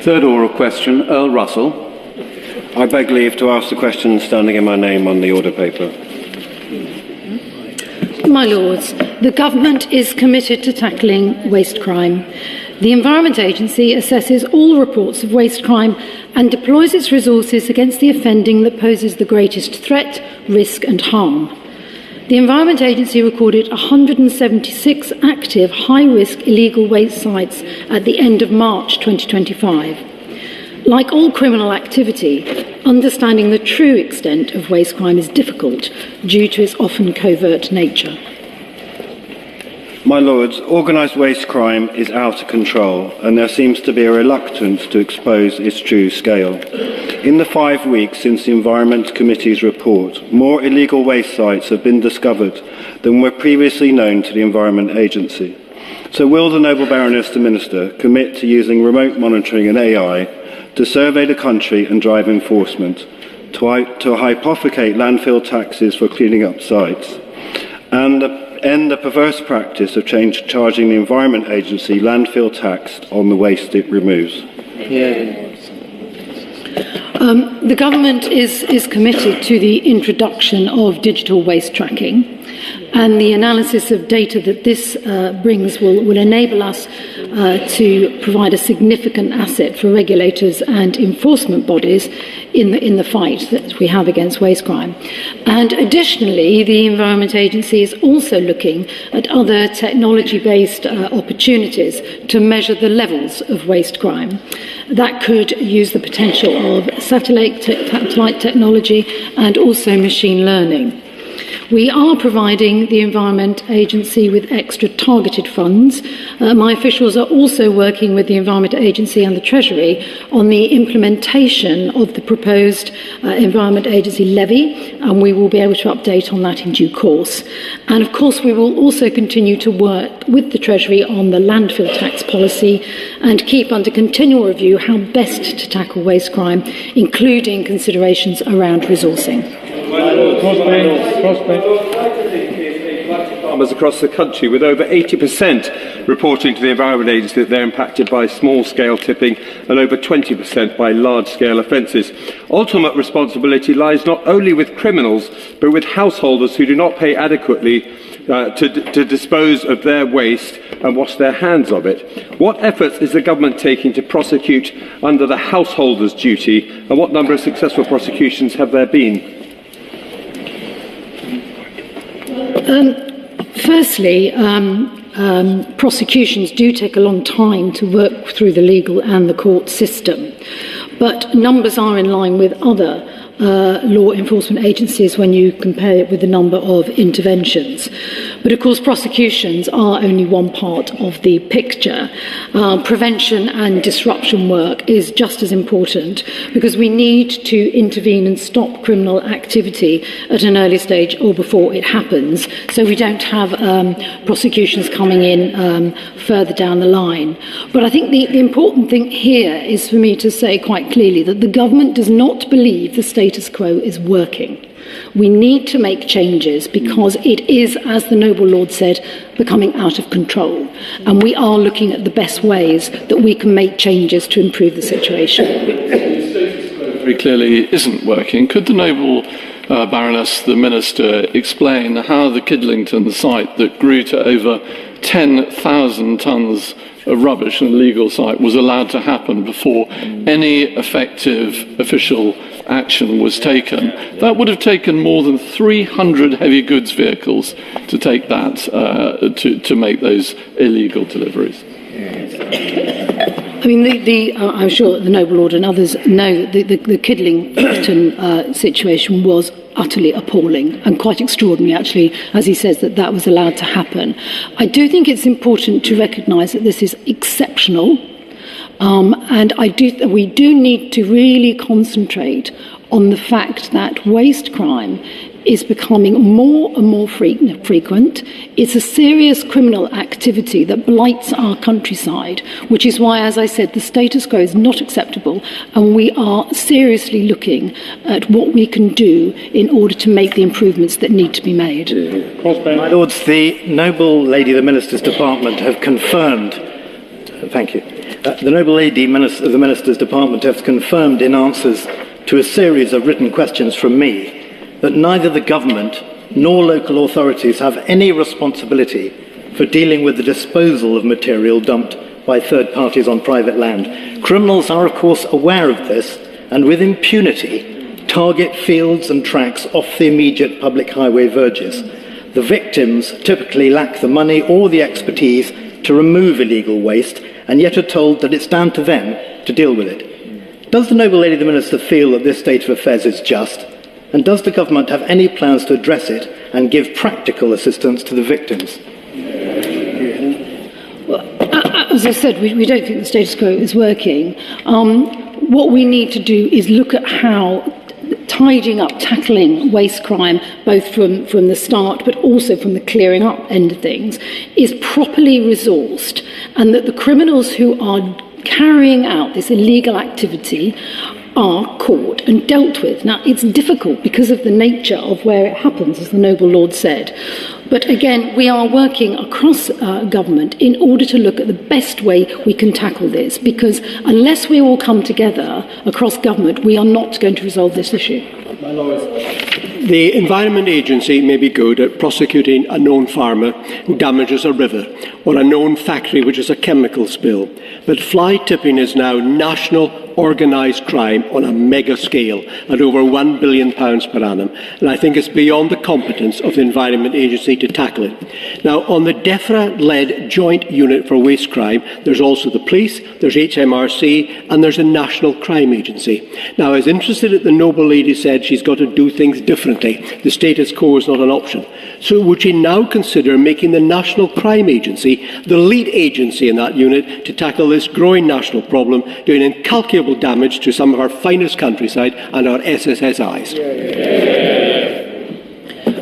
Third oral question, Earl Russell. I beg leave to ask the question standing in my name on the order paper. My Lords, the Government is committed to tackling waste crime. The Environment Agency assesses all reports of waste crime and deploys its resources against the offending that poses the greatest threat, risk and harm. The Environment Agency recorded 176 active high-risk illegal waste sites at the end of March 2025. Like all criminal activity, understanding the true extent of waste crime is difficult due to its often covert nature. My Lords, organised waste crime is out of control and there seems to be a reluctance to expose its true scale. In the 5 weeks since the Environment Committee's report, more illegal waste sites have been discovered than were previously known to the Environment Agency. So will the Noble Baroness the Minister commit to using remote monitoring and AI to survey the country and drive enforcement, to hypothecate landfill taxes for cleaning up sites, and end the perverse practice of charging the Environment Agency landfill tax on the waste it removes? The Government is committed to the introduction of digital waste tracking, and the analysis of data that this brings will enable us to provide a significant asset for regulators and enforcement bodies in the fight that we have against waste crime. And additionally, the Environment Agency is also looking at other technology-based opportunities to measure the levels of waste crime. That could use the potential of satellite technology and also machine learning. We are providing the Environment Agency with extra targeted funds. My officials are also working with the Environment Agency and the Treasury on the implementation of the proposed Environment Agency levy, and we will be able to update on that in due course. And of course, we will also continue to work with the Treasury on the landfill tax policy and keep under continual review how best to tackle waste crime, including considerations around resourcing. Farmers across the country, with over 80% reporting to the Environment Agency that they're impacted by small-scale tipping and over 20% by large-scale offences. Ultimate responsibility lies not only with criminals, but with householders who do not pay adequately to dispose of their waste and wash their hands of it. What efforts is the Government taking to prosecute under the householder's duty, and what number of successful prosecutions have there been? Firstly, prosecutions do take a long time to work through the legal and the court system, but numbers are in line with other law enforcement agencies when you compare it with the number of interventions. But of course, prosecutions are only one part of the picture. Prevention and disruption work is just as important because we need to intervene and stop criminal activity at an early stage or before it happens, so we don't have prosecutions coming in further down the line. But I think the important thing here is for me to say quite clearly that the Government does not believe the status quo is working. We need to make changes because it is, as the Noble Lord said, becoming out of control. And we are looking at the best ways that we can make changes to improve the situation. The status quo very clearly isn't working. Could the Noble Baroness, the Minister, explain how the Kidlington site that grew to over 10,000 tonnes of rubbish, an illegal site, was allowed to happen before any effective official action was taken? That would have taken more than 300 heavy goods vehicles to take that, to make those illegal deliveries. I mean, I'm sure that the Noble Lord and others know that the Kidlington situation was utterly appalling and quite extraordinary, actually, as he says, that was allowed to happen. I do think it's important to recognise that this is exceptional, and we do need to really concentrate on the fact that waste crime is becoming more and more frequent. It's a serious criminal activity that blights our countryside, which is why, as I said, the status quo is not acceptable, and we are seriously looking at what we can do in order to make the improvements that need to be made. My Lords, the Noble Lady, the Minister's Department, have confirmed Thank you. The Noble Lady of the Minister's Department has confirmed in answers to a series of written questions from me that neither the government nor local authorities have any responsibility for dealing with the disposal of material dumped by third parties on private land. Criminals are, of course, aware of this and with impunity target fields and tracks off the immediate public highway verges. The victims typically lack the money or the expertise to remove illegal waste and yet are told that it's down to them to deal with it. Does the Noble Lady the Minister feel that this state of affairs is just? And does the government have any plans to address it and give practical assistance to the victims? Well, as I said, we don't think the status quo is working. What we need to do is look at how tidying up, tackling waste crime, both from the start but also from the clearing up end of things, is properly resourced, and that the criminals who are carrying out this illegal activity are caught and dealt with. Now, it's difficult because of the nature of where it happens, as the Noble Lord said. But again, we are working across government in order to look at the best way we can tackle this, because unless we all come together across government, we are not going to resolve this issue. The Environment Agency may be good at prosecuting a known farmer who damages a river or a known factory which is a chemical spill, but fly tipping is now national organised crime on a mega scale at over £1 billion per annum, and I think it's beyond the competence of the Environment Agency to tackle it. Now, on the DEFRA-led Joint Unit for Waste Crime, there's also the police, there's HMRC, and there's a National Crime Agency. Now, as interested as the Noble Lady said, she's got to do things differently. The status quo is not an option. So would she now consider making the National Crime Agency the lead agency in that unit to tackle this growing national problem, doing incalculable damage to some of our finest countryside and our SSSIs?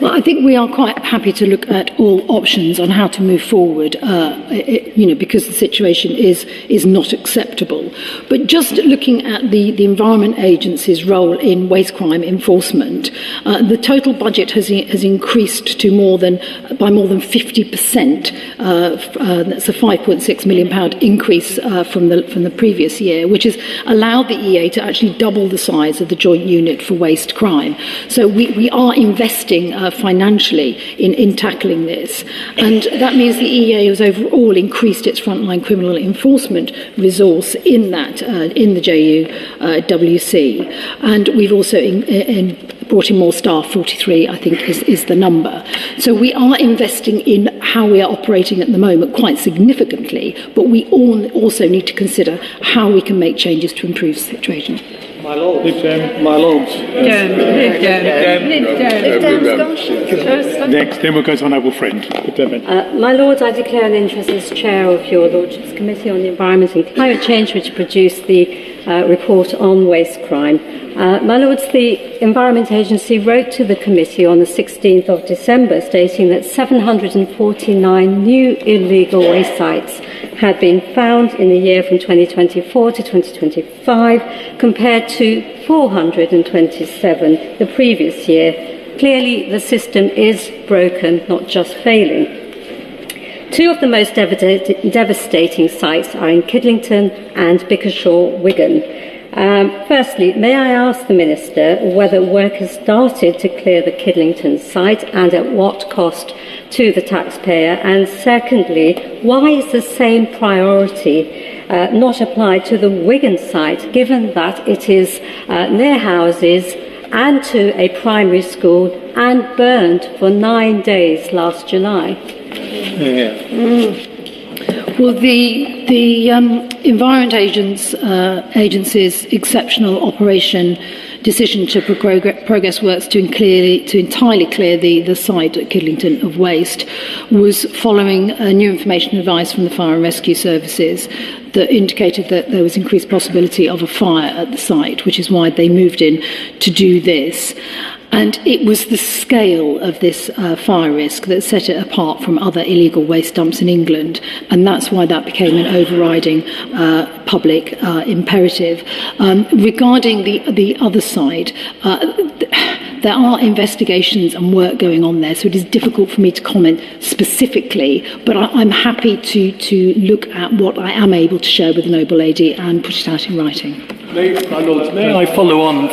Well, I think we are quite happy to look at all options on how to move forward, because the situation is not acceptable. But just looking at the Environment Agency's role in waste crime enforcement, the total budget has increased to by more than 50%. That's a £5.6 million increase from the previous year, which has allowed the EA to actually double the size of the Joint Unit for Waste Crime. So we are investing financially in tackling this, and that means the EA has overall increased its frontline criminal enforcement resource in the JUWC, and we've also brought in more staff. 43, I think, is the number. So we are investing in how we are operating at the moment quite significantly, but we also need to consider how we can make changes to improve the situation. My Lords. My Lords. Next, then we'll go to Honourable Friend. My Lords, I declare an interest as Chair of your Lordship's Committee on the Environment and Climate Change, which produced the report on waste crime. My Lords, the Environment Agency wrote to the Committee on the 16th of December stating that 749 new illegal waste sites had been found in the year from 2024 to 2025, compared to 427 the previous year. Clearly, the system is broken, not just failing. Two of the most devastating sites are in Kidlington and Bickershaw, Wigan. Firstly, may I ask the Minister whether work has started to clear the Kidlington site and at what cost to the taxpayer? And secondly, why is the same priority not applied to the Wigan site, given that it is near houses and to a primary school and burned for 9 days last July? Well, the Environment Agency's exceptional operation decision to progress works to entirely clear the site at Kidlington of waste was following new information and advice from the Fire and Rescue Services that indicated that there was increased possibility of a fire at the site, which is why they moved in to do this. And it was the scale of this fire risk that set it apart from other illegal waste dumps in England, and that's why that became an overriding public imperative. Regarding the other side, There are investigations and work going on there, so it is difficult for me to comment specifically, but I'm happy to look at what I am able to share with the Noble Lady and put it out in writing. My Lords, may I follow on